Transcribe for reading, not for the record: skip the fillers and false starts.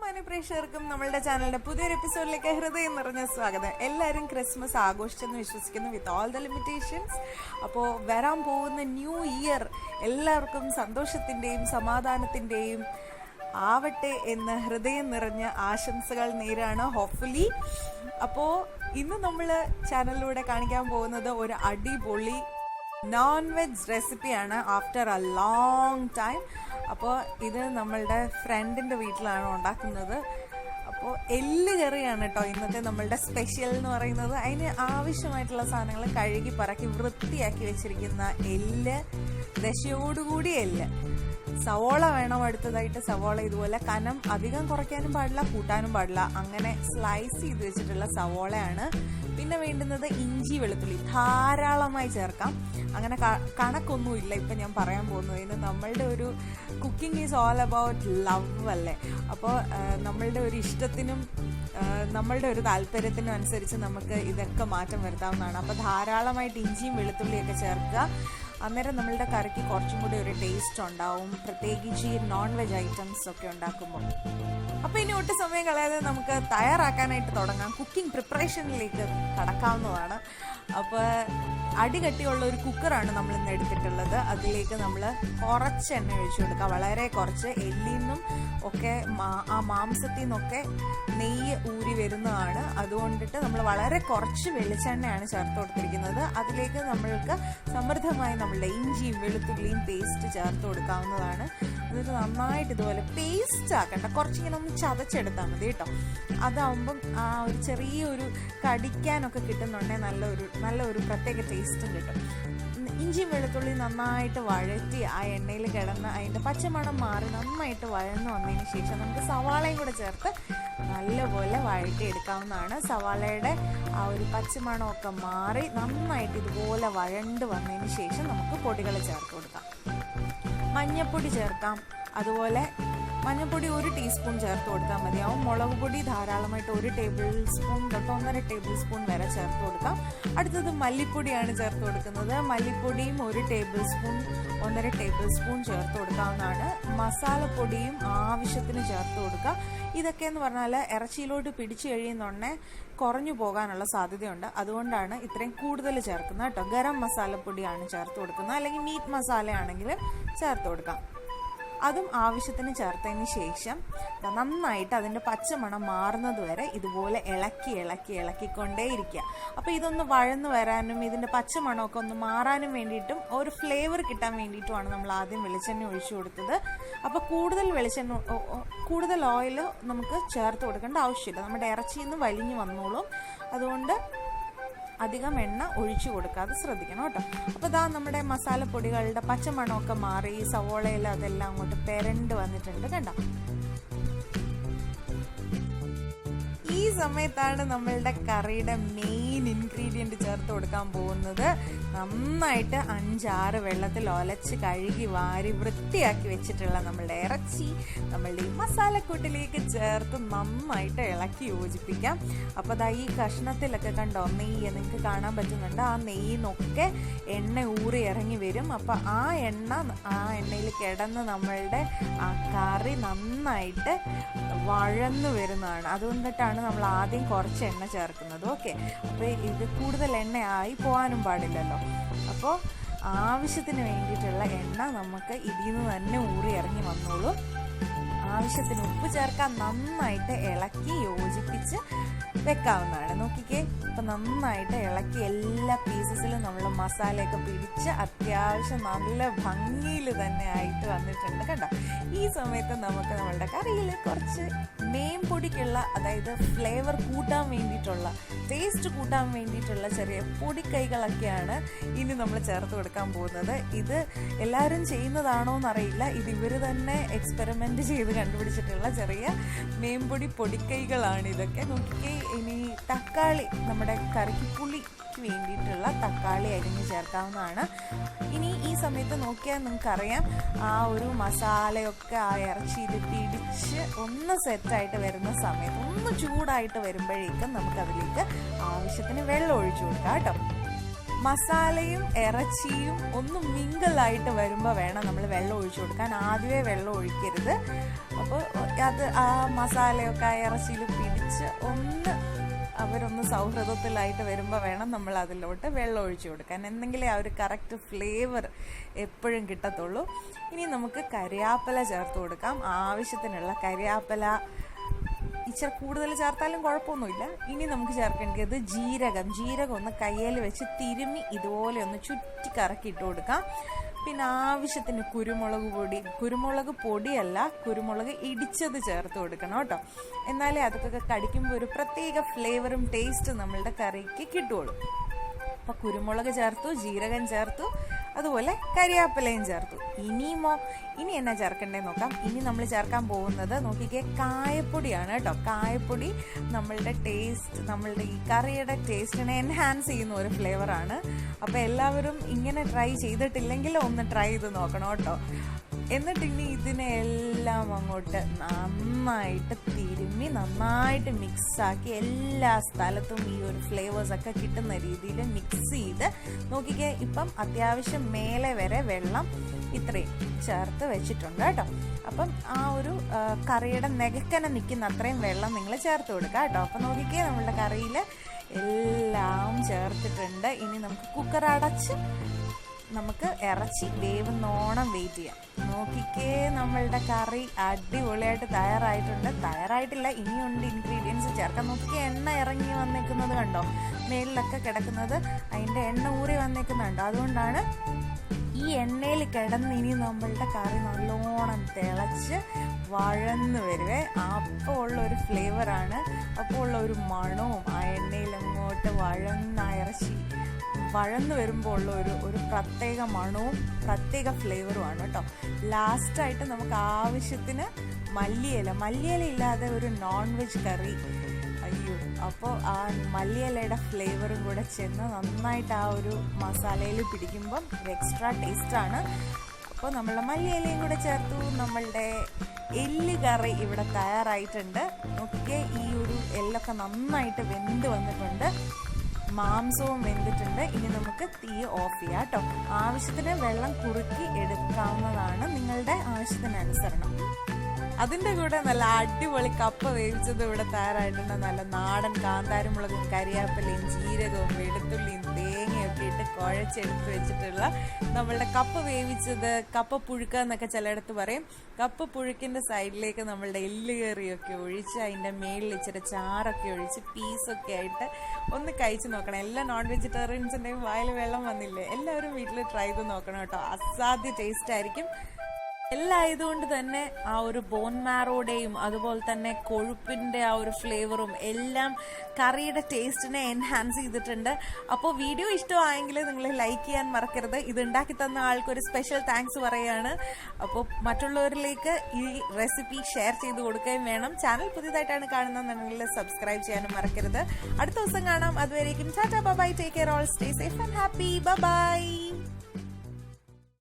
പ്രേക്ഷകർക്കും നമ്മളുടെ ചാനലിന്റെ പുതിയൊരു എപ്പിസോഡിലേക്ക് ഹൃദയം നിറഞ്ഞ സ്വാഗതം. എല്ലാവരും ക്രിസ്മസ് ആഘോഷിച്ചെന്ന് വിശ്വസിക്കുന്നു വിത്ത് ഓൾ ദ ലിമിറ്റേഷൻസ്. അപ്പോൾ വരാൻ പോകുന്ന ന്യൂ ഇയർ എല്ലാവർക്കും സന്തോഷത്തിൻ്റെയും സമാധാനത്തിൻ്റെയും ആവട്ടെ എന്ന് ഹൃദയം നിറഞ്ഞ ആശംസകൾ നേരാണ് ഹോപ്പ്ഫുള്ളി. അപ്പോൾ ഇന്ന് നമ്മൾ ചാനലിലൂടെ കാണിക്കാൻ പോകുന്നത് ഒരു അടിപൊളി നോൺ വെജ് റെസിപ്പിയാണ് ആഫ്റ്റർ എ ലോങ് ടൈം. അപ്പോൾ ഇത് നമ്മളുടെ ഫ്രണ്ടിൻ്റെ വീട്ടിലാണ് ഉണ്ടാക്കുന്നത്. അപ്പോൾ എല്ല് കറിയാണ് കേട്ടോ ഇന്നത്തെ നമ്മളുടെ സ്പെഷ്യൽ എന്ന് പറയുന്നത്. അതിന് ആവശ്യമായിട്ടുള്ള സാധനങ്ങൾ കഴുകി പറക്കി വൃത്തിയാക്കി വെച്ചിരിക്കുന്ന എല്ല്, ദശയോടുകൂടി എല്ല്, സവോള വേണം അടുത്തതായിട്ട്. സവോള ഇതുപോലെ കനം അധികം കുറയ്ക്കാനും പാടില്ല, കൂട്ടാനും പാടില്ല, അങ്ങനെ സ്ലൈസ് ചെയ്ത് വെച്ചിട്ടുള്ള സവോളയാണ്. പിന്നെ വേണ്ടുന്നത് ഇഞ്ചി, വെളുത്തുള്ളി ധാരാളമായി ചേർക്കാം. അങ്ങനെ കണക്കൊന്നുമില്ല ഇപ്പം ഞാൻ പറയാൻ പോകുന്നത്. ഇന്ന് നമ്മളുടെ ഒരു cooking is all about love അല്ലേ. അപ്പോൾ നമ്മളുടെ ഒരു ഇഷ്ടത്തിനും നമ്മളുടെ ഒരു താല്പര്യത്തിനും അനുസരിച്ച് നമുക്ക് ഇതൊക്കെ മാറ്റം വരുത്താവുന്നതാണ്. അപ്പോൾ ധാരാളമായിട്ട് ഇഞ്ചിയും വെളുത്തുള്ളിയൊക്കെ ചേർക്കുക. അന്നേരം നമ്മളുടെ കറിക്ക് കുറച്ചും കൂടി ഒരു ടേസ്റ്റ് ഉണ്ടാവും, പ്രത്യേകിച്ച് ഈ നോൺ വെജ് ഐറ്റംസ് ഒക്കെ ഉണ്ടാക്കുമ്പോൾ. അപ്പോൾ ഇനി ഒട്ടും സമയം കളയാതെ നമുക്ക് തയ്യാറാക്കാനായിട്ട് തുടങ്ങാം. കുക്കിംഗ് പ്രിപ്പറേഷനിലേക്ക് കടക്കാവുന്നതാണ്. അപ്പോൾ അടികട്ടിയുള്ള ഒരു കുക്കറാണ് നമ്മൾ ഇന്ന് എടുത്തിട്ടുള്ളത്. അതിലേക്ക് നമ്മൾ കുറച്ച് എണ്ണ ഒഴിച്ചു കൊടുക്കുക, വളരെ കുറച്ച്. എല്ലിൽ നിന്നും ഒക്കെ ആ മാംസത്തിൽ നിന്നൊക്കെ നെയ്യ് ഊരി വരുന്നതാണ്. അതുകൊണ്ടിട്ട് നമ്മൾ വളരെ കുറച്ച് വെളിച്ചെണ്ണയാണ് ചേർത്ത് കൊടുത്തിരിക്കുന്നത്. അതിലേക്ക് നമ്മൾക്ക് സമൃദ്ധമായി നമ്മളുടെ ഇഞ്ചിയും വെളുത്തുള്ളിയും പേസ്റ്റ് ചേർത്ത് കൊടുക്കാവുന്നതാണ്. എന്നിട്ട് നന്നായിട്ട് ഇതുപോലെ പേസ്റ്റ് ആക്കണ്ട, കുറച്ചിങ്ങനെ ഒന്ന് ചതച്ചെടുത്താൽ മതി കേട്ടോ. അതാവുമ്പം ആ ഒരു ചെറിയൊരു കടിക്കാനൊക്കെ കിട്ടുന്നുണ്ടെങ്കിൽ നല്ലൊരു പ്രത്യേക ടേസ്റ്റും കിട്ടും. ഇഞ്ചിയും വെളുത്തുള്ളി നന്നായിട്ട് വഴറ്റി ആ എണ്ണയിൽ കിടന്ന് അതിൻ്റെ പച്ചമണം മാറി നന്നായിട്ട് വഴന്നു വന്നതിന് ശേഷം നമുക്ക് സവാളയും കൂടെ ചേർത്ത് നല്ലപോലെ വഴറ്റി എടുക്കാവുന്നതാണ്. സവാളയുടെ ആ ഒരു പച്ചമണമൊക്കെ മാറി നന്നായിട്ട് ഇതുപോലെ വഴണ്ട് വന്നതിന് ശേഷം നമുക്ക് പൊടികൾ ചേർത്ത് കൊടുക്കാം. മഞ്ഞൾപ്പൊടി ചേർക്കാം. അതുപോലെ മഞ്ഞൾപ്പൊടി 1 ടീസ്പൂൺ ചേർത്ത് കൊടുത്താൽ മതിയാവും. മുളക് പൊടി ധാരാളമായിട്ട് 1 ടേബിൾ സ്പൂൺ തൊട്ട് 1.5 ടേബിൾ സ്പൂൺ വരെ ചേർത്ത് കൊടുക്കാം. അടുത്തത് മല്ലിപ്പൊടിയാണ് ചേർത്ത് കൊടുക്കുന്നത്. മല്ലിപ്പൊടിയും 1 ടേബിൾ സ്പൂൺ 1.5 ടേബിൾ സ്പൂൺ ചേർത്ത് കൊടുക്കാവുന്നതാണ്. മസാലപ്പൊടിയും ആവശ്യത്തിന് ചേർത്ത് കൊടുക്കുക. ഇതൊക്കെയെന്ന് പറഞ്ഞാൽ ഇറച്ചിയിലോട്ട് പിടിച്ചു കഴിയുന്നുണ്ടെങ്കിൽ കുറഞ്ഞു പോകാനുള്ള സാധ്യതയുണ്ട്. അതുകൊണ്ടാണ് ഇത്രയും കൂടുതൽ ചേർക്കുന്നത് കേട്ടോ. ഗരം മസാലപ്പൊടിയാണ് ചേർത്ത് കൊടുക്കുന്നത്, അല്ലെങ്കിൽ മീറ്റ് മസാലയാണെങ്കിൽ ചേർത്ത് കൊടുക്കാം. അതും ആവശ്യത്തിന് ചേർത്തതിന് ശേഷം നന്നായിട്ട് അതിൻ്റെ പച്ചമണം മാറുന്നത് വരെ ഇതുപോലെ ഇളക്കിക്കൊണ്ടേയിരിക്കുക. അപ്പോൾ ഇതൊന്ന് വഴന്ന് വരാനും ഇതിൻ്റെ പച്ചമണമൊക്കെ ഒന്ന് മാറാനും വേണ്ടിയിട്ടും ഒരു ഫ്ലേവർ കിട്ടാൻ വേണ്ടിയിട്ടുമാണ് നമ്മൾ ആദ്യം വെളിച്ചെണ്ണ ഒഴിച്ചു കൊടുത്തത്. അപ്പോൾ കൂടുതൽ ഓയിൽ നമുക്ക് ചേർത്ത് കൊടുക്കേണ്ട ആവശ്യമില്ല. നമ്മുടെ ഇറച്ചിയിൽ നിന്ന് വലിഞ്ഞു വന്നോളും. അതുകൊണ്ട് അധികം എണ്ണ ഒഴിച്ചു കൊടുക്കാതെ ശ്രദ്ധിക്കണം കേട്ടോ. അപ്പോൾ ഇതാ നമ്മുടെ മസാലപ്പൊടികളുടെ പച്ചമണമൊക്കെ മാറി സവോളയിൽ അതെല്ലാം അങ്ങോട്ട് പെരണ്ട് വന്നിട്ടുണ്ട് കണ്ടോ. ഈ സമയത്താണ് നമ്മളുടെ കറിയുടെ മെയിൻ ഇൻഗ്രീഡിയൻറ്റ് ചേർത്ത് കൊടുക്കാൻ പോകുന്നത്. നന്നായിട്ട് 5-6 വെള്ളത്തിൽ ഒലച്ച് കഴുകി വാരി വൃത്തിയാക്കി വെച്ചിട്ടുള്ള നമ്മളുടെ ഇറച്ചി നമ്മളുടെ ഈ മസാലക്കൂട്ടിലേക്ക് ചേർത്ത് നന്നായിട്ട് ഇളക്കി യോജിപ്പിക്കാം. അപ്പോൾ അതാ ഈ കഷ്ണത്തിലൊക്കെ കണ്ടോ നെയ്യ് നിങ്ങൾക്ക് കാണാൻ പറ്റുന്നുണ്ട്. ആ നെയ്യിന്നൊക്കെ എണ്ണ ഊറി ഇറങ്ങി വരും. അപ്പോൾ ആ എണ്ണയിൽ കിടന്ന് നമ്മളുടെ ആ കറി നന്നായിട്ട് വഴന്നു വരുന്നതാണ്. അതുകൊണ്ടിട്ടാണ് നമ്മൾ ആദ്യം കുറച്ച് എണ്ണ ചേർക്കുന്നത്. ഓക്കെ, അപ്പോൾ ഇത് കൂടുതൽ എണ്ണയായി പോകാനും പാടില്ലല്ലോ. അപ്പോൾ ആവശ്യത്തിന് വേണ്ടിയിട്ടുള്ള എണ്ണ നമുക്ക് ഇതിൽ നിന്ന് തന്നെ ഊറി ഇറങ്ങി വന്നോളൂ. ആവശ്യത്തിന് ഉപ്പ് ചേർക്കാൻ നന്നായിട്ട് ഇളക്കി യോജിപ്പിച്ച് വെക്കാവുന്നതാണ്. നോക്കിക്കേ, ഇപ്പം നന്നായിട്ട് ഇളക്കി എല്ലാ പീസസിലും നമ്മൾ മസാലയൊക്കെ പിടിച്ച് അത്യാവശ്യം നല്ല ഭംഗിയിൽ തന്നെ ആയിട്ട് വന്നിട്ടുണ്ട് കണ്ടോ. ഈ സമയത്ത് നമുക്ക് നമ്മളുടെ കറിയിൽ കുറച്ച് മെയിൻ പൊടിക്കുള്ള, അതായത് ഫ്ലേവർ കൂട്ടാൻ വേണ്ടിയിട്ടുള്ള, ടേസ്റ്റ് കൂട്ടാൻ വേണ്ടിയിട്ടുള്ള ചെറിയ പൊടിക്കൈകളൊക്കെയാണ് ഇനി നമ്മൾ ചേർത്ത് കൊടുക്കാൻ പോകുന്നത്. ഇത് എല്ലാവരും ചെയ്യുന്നതാണോ എന്നറിയില്ല. ഇത് ഇവർ തന്നെ എക്സ്പെരിമെൻ്റ് ചെയ്ത് കണ്ടുപിടിച്ചിട്ടുള്ള ചെറിയ മേമ്പൊടി പൊടിക്കൈകളാണ് ഇതൊക്കെ. നോക്കിക്കേ, ഇനി തക്കാളി, നമ്മുടെ കറിക്ക് പുളിക്ക് വേണ്ടിയിട്ടുള്ള തക്കാളി അരിഞ്ഞ് ചേർക്കാവുന്നതാണ്. ഇനി ഈ സമയത്ത് നോക്കിയാൽ നിങ്ങൾക്കറിയാം ആ ഒരു മസാലയൊക്കെ ആ ഇറച്ചിയിൽ പിടിച്ച് ഒന്ന് സെറ്റായിട്ട് വരുന്ന സമയത്ത്, ഒന്ന് ചൂടായിട്ട് വരുമ്പോഴേക്കും നമുക്കതിലേക്ക് ആവശ്യത്തിന് വെള്ളം ഒഴിച്ചു കൊടുക്കാം കേട്ടോ. മസാലയും ഇറച്ചിയും ഒന്ന് മിങ്കിളായിട്ട് വരുമ്പോൾ വേണം നമ്മൾ വെള്ളം ഒഴിച്ചു കൊടുക്കാൻ. ആദ്യമേ വെള്ളം ഒഴിക്കരുത്. അപ്പോൾ അത് ആ മസാലയൊക്കെ ആ ഇറച്ചിയിൽ പിടിച്ച് അവരൊന്ന് സൗഹൃദത്തിലായിട്ട് വരുമ്പോൾ വേണം നമ്മൾ അതിലോട്ട് വെള്ളം ഒഴിച്ചു കൊടുക്കാൻ. എന്തെങ്കിലേ ആ ഒരു കറക്റ്റ് ഫ്ലേവർ എപ്പോഴും കിട്ടത്തുള്ളൂ. ഇനി നമുക്ക് കരിയാപ്പില ചേർത്ത് കൊടുക്കാം. ആവശ്യത്തിനുള്ള കരിയാപ്പില ഇച്ചിരി കൂടുതൽ ചേർത്താലും കുഴപ്പമൊന്നുമില്ല. ഇനി നമുക്ക് ചേർക്കേണ്ടത് ജീരകം ഒന്ന് കയ്യിൽ വെച്ച് തിരുമ്മി ഇതുപോലെ ഒന്ന് ചുറ്റി കറക്കി ഇട്ട് കൊടുക്കാം. പിന്നെ ആവശ്യത്തിന് കുരുമുളക് പൊടിയല്ല, കുരുമുളക് ഇടിച്ചത് ചേർത്ത് കൊടുക്കണം കേട്ടോ. എന്നാലേ അതൊക്കെ കടിക്കുമ്പോൾ ഒരു പ്രത്യേക ഫ്ലേവറും ടേസ്റ്റ് നമ്മളുടെ കറിക്ക് കിട്ടുള്ളൂ. അപ്പോൾ കുരുമുളക് ചേർത്തു, ജീരകം ചേർത്തു, അതുപോലെ കരിയാപ്പിലയും ചേർത്തു. ഇനി എന്നാ ചേർക്കണ്ടേന്ന് നോക്കാം. ഇനി നമ്മൾ ചേർക്കാൻ പോകുന്നത് നോക്കിക്കേ, കായപ്പൊടിയാണ് കേട്ടോ. കായപ്പൊടി നമ്മളുടെ ഈ കറിയുടെ ടേസ്റ്റിനെ എൻഹാൻസ് ചെയ്യുന്ന ഒരു ഫ്ലേവറാണ്. അപ്പോൾ എല്ലാവരും ഇങ്ങനെ ട്രൈ ചെയ്തിട്ടില്ലെങ്കിൽ ഒന്ന് ട്രൈ ചെയ്ത് നോക്കണം കേട്ടോ. എന്നിട്ട് ഇനി ഇതിനെല്ലാം അങ്ങോട്ട് നന്നായിട്ട് തിരുമ്മി നന്നായിട്ട് മിക്സാക്കി എല്ലാ സ്ഥലത്തും ഈ ഒരു ഫ്ലേവേഴ്സൊക്കെ കിട്ടുന്ന രീതിയിൽ മിക്സ് ചെയ്ത് നോക്കിക്കേ. ഇപ്പം അത്യാവശ്യം മേലെ വരെ വെള്ളം ഇത്രയും ചേർത്ത് വെച്ചിട്ടുണ്ട് കേട്ടോ. അപ്പം ആ ഒരു കറിയുടെ നെകക്കനെ നിൽക്കുന്ന അത്രയും വെള്ളം നിങ്ങൾ ചേർത്ത് കൊടുക്കുക കേട്ടോ. അപ്പം നോക്കിക്കേ, നമ്മളുടെ കറിയിൽ എല്ലാം ചേർത്തിട്ടുണ്ട്. ഇനി നമുക്ക് കുക്കർ അടച്ച് നമുക്ക് ഇറച്ചി വേവുന്നോണം വെയിറ്റ് ചെയ്യാം. നോക്കിക്കേ, നമ്മളുടെ കറി അടിപൊളിയായിട്ട് തയ്യാറായിട്ടില്ല, ഇനിയുണ്ട് ഇൻഗ്രീഡിയൻസ് ചേർക്കാൻ. നോക്കിക്കേ, എണ്ണ ഇറങ്ങി വന്നേക്കുന്നത് കണ്ടോ, മേളിലൊക്കെ കിടക്കുന്നത് അതിൻ്റെ എണ്ണ ഊറി വന്നേക്കുന്നുണ്ടോ. അതുകൊണ്ടാണ് ഈ എണ്ണയിൽ കിടന്ന് ഇനി നമ്മളുടെ കറി നല്ലോണം തിളച്ച് വഴന്ന് വരുവേ. അപ്പോൾ ഉള്ള ഒരു ഫ്ലേവറാണ്, അപ്പോൾ ഉള്ള ഒരു മണവും ആ എണ്ണയിൽ അങ്ങോട്ട് ഇറച്ചി വഴന്ന് വരുമ്പോൾ ഉള്ള ഒരു പ്രത്യേക മണവും പ്രത്യേക ഫ്ലേവറുമാണ് കേട്ടോ. ലാസ്റ്റായിട്ട് നമുക്ക് ആവശ്യത്തിന് മല്ലിയില ഇല്ലാതെ ഒരു നോൺ വെജ് കറി, അപ്പോൾ ആ മല്ലിയിലയുടെ ഫ്ലേവറും കൂടെ ചെന്ന് നന്നായിട്ട് ആ ഒരു മസാലയിൽ പിടിക്കുമ്പം എക്സ്ട്രാ ടേസ്റ്റാണ്. അപ്പോൾ നമ്മളുടെ മല്ലിയിലയും കൂടെ ചേർത്തു. നമ്മളുടെ എല്ല് കറി ഇവിടെ തയ്യാറായിട്ടുണ്ട്. നോക്കിക്കേ, ഈ ഒരു എല്ലൊക്കെ നന്നായിട്ട് വെന്ത് വന്നിട്ടുണ്ട്, മാംസവും വെന്തിട്ടുണ്ട്. ഇനി നമുക്ക് തീ ഓഫ് ചെയ്യാം കേട്ടോ. ആവശ്യത്തിന് വെള്ളം കുറുക്കി എടുക്കാവുന്നതാണ് നിങ്ങളുടെ ആവശ്യത്തിനനുസരണം. അതിൻ്റെ കൂടെ നല്ല അടിപൊളി കപ്പ വേവിച്ചത് ഇവിടെ തയ്യാറായിട്ടുണ്ട്. നല്ല നാടൻ കാന്താരിമുളകും കരിയാപ്പിലയും ജീരകവും വെളുത്തുള്ളിയും തേങ്ങയൊക്കെ ഇട്ട് കുഴച്ചെടുത്ത് വെച്ചിട്ടുള്ള നമ്മളുടെ കപ്പ വേവിച്ചത്, കപ്പ പുഴുക്ക എന്നൊക്കെ ചിലയിടത്ത് പറയും. കപ്പ പുഴുക്കിൻ്റെ സൈഡിലേക്ക് നമ്മളുടെ എല്ലുകറിയൊക്കെ ഒഴിച്ച് അതിൻ്റെ മേളിൽ ഇച്ചിരി ചാറൊക്കെ ഒഴിച്ച് പീസൊക്കെ ആയിട്ട് ഒന്ന് കഴിച്ച് നോക്കണം. എല്ലാ നോൺ വെജിറ്റേറിയൻസിൻ്റെയും വായിൽ വെള്ളം വന്നില്ലേ? എല്ലാവരും വീട്ടിൽ ട്രൈ ചെയ്ത് നോക്കണം കേട്ടോ. അസാധ്യ ടേസ്റ്റ് ആയിരിക്കും. എല്ലാം ആയതുകൊണ്ട് തന്നെ ആ ഒരു ബോൺ മാരോടെയും അതുപോലെ തന്നെ കൊഴുപ്പിൻ്റെ ആ ഒരു ഫ്ലേവറും എല്ലാം കറിയുടെ ടേസ്റ്റിനെ എൻഹാൻസ് ചെയ്തിട്ടുണ്ട്. അപ്പോൾ വീഡിയോ ഇഷ്ടമായെങ്കിൽ നിങ്ങൾ ലൈക്ക് ചെയ്യാൻ മറക്കരുത്. ഇത് ഉണ്ടാക്കി തന്ന ആൾക്കൊരു സ്പെഷ്യൽ താങ്ക്സ് പറയുകയാണ്. അപ്പോൾ മറ്റുള്ളവരിലേക്ക് ഈ റെസിപ്പി ഷെയർ ചെയ്ത് കൊടുക്കുകയും വേണം. ചാനൽ പുതിയതായിട്ടാണ് കാണുന്നതെന്നുണ്ടെങ്കിൽ സബ്സ്ക്രൈബ് ചെയ്യാനും മറക്കരുത്. അടുത്ത ദിവസം കാണാം. അതുവരേക്കും Tata, bye bye, take care, all stay safe and happy, bye bye.